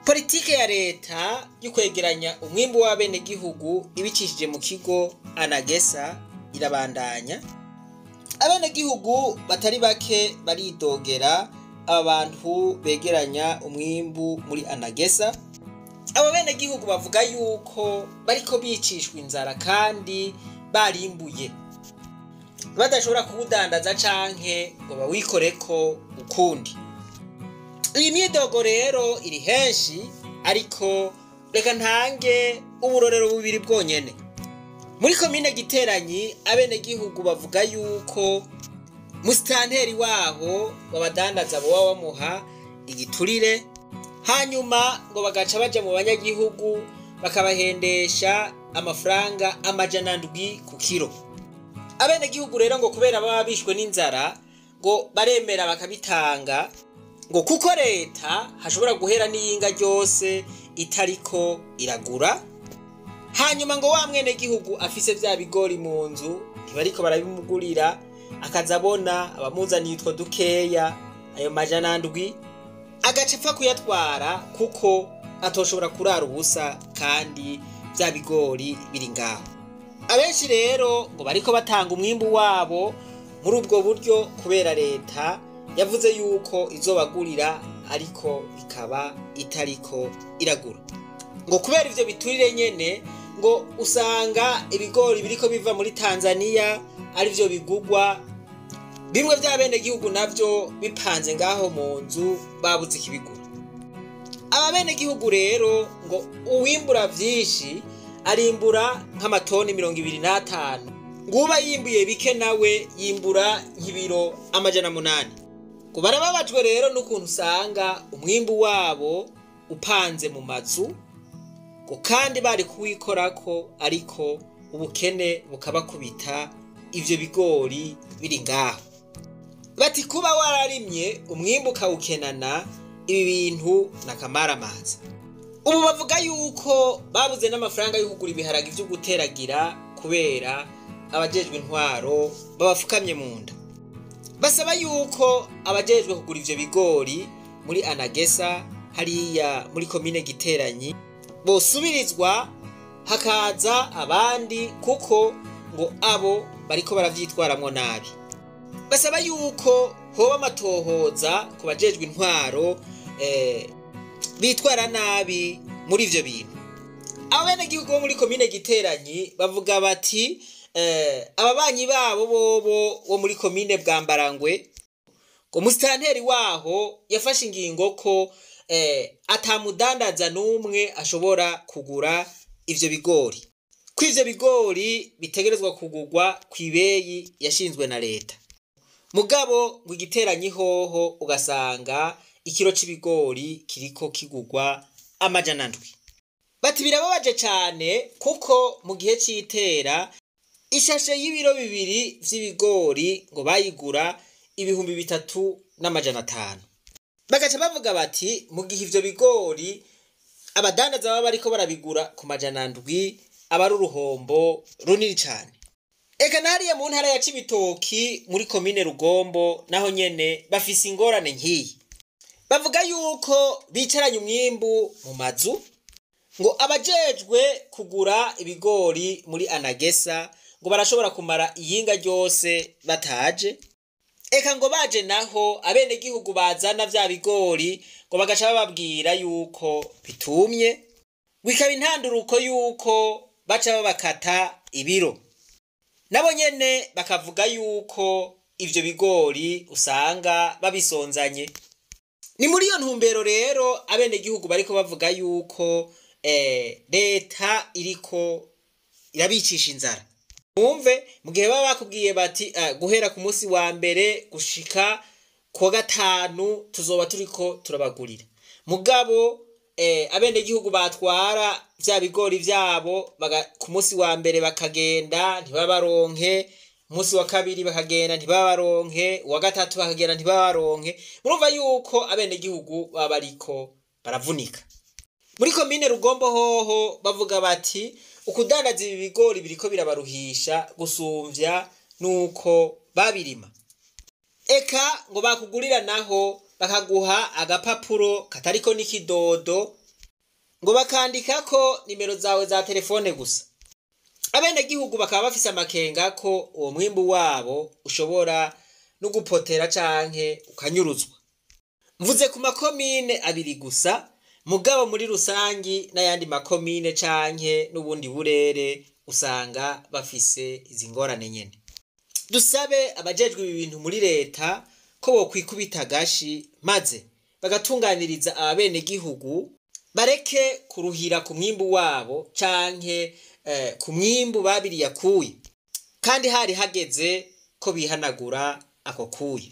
Politike ya leta yo kwegeranya umwimbu w'abenegihugu ibicishije mu kigo Anagesa irabandanya. Abenegihugu batari bake baridogera aba bantu begeranya umwimbu muri Anagesa. Abo benegihugu bavuga yuko bariko bicishwa inzara kandi barimbuye, badashobora kuwudandaza canke ngo bawikoreko ukundi. Iyi myidogo rero iri henshi, ariko reka ntange uburorero bubiri bwonyene. Muri komine Giteranyi abenegihugu bavuga yuko musitanteri waho babadandaza boba bamuha igiturire, hanyuma ngo bagaca baja mu banyagihugu bakabahendesha amafaranga 700 ku kilo. Abenegihugu rero ngo kubera baba bishwe n'inzara ngo baremera bakabitanga, ngo kuko leta hashobora guhera n'iyinga ryose itariko iragura. Hanyuma ngo wa mwene gihugu afise vya bigori mu nzu ntibariko barabimugurira, akaza abona abamuzaniye utwo dukeya ayo 700 agaca apfa kuyatwara kuko atoshobora kurara ubusa kandi vya bigori biri ngaho. Abenshi rero ngo bariko batanga umwimbu wabo muri ubwo buryo kubera leta yavuze yuko izobagurira, ariko ikaba itariko iragura. Ngo kubera ivyo biturire nyene ngo usanga ibigori biriko biva muri Tanzania ari vyo bigugwa, bimwe vy'abenegihugu navyo bipanze ngaho mu nzu babuze ikibigura. Aba benegihugu rero ngo uwimbura vyinshi arimbura nk'amatoni 25, nguba yimbuye bike nawe yimbura nk'ibiro 800. Ngo barababajwe rero n'ukuntu usanga umwimbu wabo upanze mu mazu, ngo kandi bari kuwikorako ariko ubukene bukabakubita ivyo bigori biri ngaho. Bati kuba wararimye umwimbu ukawukenana, ibi bintu nakamaramaza. Ubu bavuga yuko babuze n'amafaranga yo kugura ibiharage vyo guteragira kubera abajejwe intwaro babafukamye mu nda. Basaba yuko abajejwe kugura ivyo bigori muri Anagesa hariya muri komine Giteranyi bosubirizwa hakaza abandi, kuko ngo abo bariko baravyitwaramwo nabi. Basaba yuko hoba amatohoza ku bajejwe intwaro bitwara nabi muri ivyo bintu. Abenegihugu bo muri komine Giteranyi bavuga bati ababanyi babo bobo wo muri komine Bwambarangwe ngo musitanteri waho yafashe ingingo ko atamudandaza n'umwe ashobora kugura ivyo bigori, ko ivyo bigori bitegerezwa kugurwa kw'ibeyi yashinzwe na leta. Mugabo ngo Giteranyi hoho ugasanga ikiro c'ibigori kiriko kigurwa 700. Bati birababaje cane kuko mu gihe c'itera ishashe y'ibiro 2 vy'ibigori ngo bayigura 3500. Bagaca bavuga bati mu gihe ivyo bigori abadandaza baba bariko barabigura ku 700 aba ari uruhombo runini cane. Eka nariya mu ntara ya Cibitoki muri komine Rugombo naho nyene bafise ingorane nkiyi. Bavuga yuko bicaranye umwimbu mu mazu, ngo abajejwe kugura ibigori muri Anagesa ngo barashobora kumara iyinga ryose bataje. Eka ngo baje naho abenegihugu bazana vya bigori ngo bagaca bababwira yuko bitumye, bikaba intanduruko yuko baca babakata ibiro. Nabo nyene bakavuga yuko ivyo bigori usanga babisonzanye. Ni muri iyo ntumbero rero abenegihugu bariko bavuga yuko leta iriko irabicisha inzara. Mwumve mu gihe baba bakubwiye bati guhera ku munsi wa mbere gushika ku gatanu tuzoba turiko turabagurira, mugabo abenegihugu batwara vya bigori vyabo ku munsi wa mbere bakagenda ntibabaronke, munsi wa kabiri bakagenda ntibabaronke, wa gatatu bakagenda ntibabaronke. Murumva yuko abenegihugu baba bariko baravunika. Muri komine Rugombo hoho bavuga bati ukudandaza ibi bigori biriko birabaruhisha gusumvya nuko babirima. Eka ngo bakugurira naho bakaguha agapapuro katariko n'ikidodo ngo bakandikako nimero zawe za telefone gusa. Abenegihugu bakaba bafise amakenga ko uwo mwimbu wabo ushobora no gupotera canke ukanyuruzwa. Mvuze ku makomine abiri gusa, mugabo muri rusangi n'ayandi makomine canke n'ubundi burere usanga bafise izi ngorane nyene. Dusabe abajejwe ibi bintu muri leta ko bokwikubita agashi maze bagatunganiriza abenegihugu, bareke kuruhira ku mwimbu wabo canke ku mwimbu babiri yakuye, kandi hari hageze ko bihanagura ako kuye.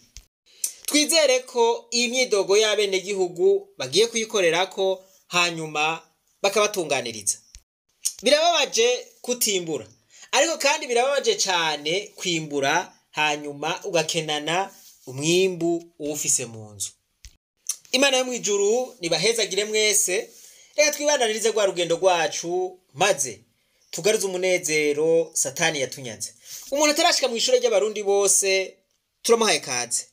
Twizere ko iyi myidogo y'abenegihugu bagiye kuyikorerako hanyuma bakabatunganiriza. Birababaje kutimbura, ariko kandi birababaje cane kwimbura hanyuma ugakenana umwimbu uwufise mu nzu. Imana yo mwijuru nibahezagire mwese. Reka twibandanirize rwa rugendo rwacu maze tugaruze umunezero Satani yatunyaze. Umuntu atarashika mu ishure ry'abarundi bose turamuhaye kaze.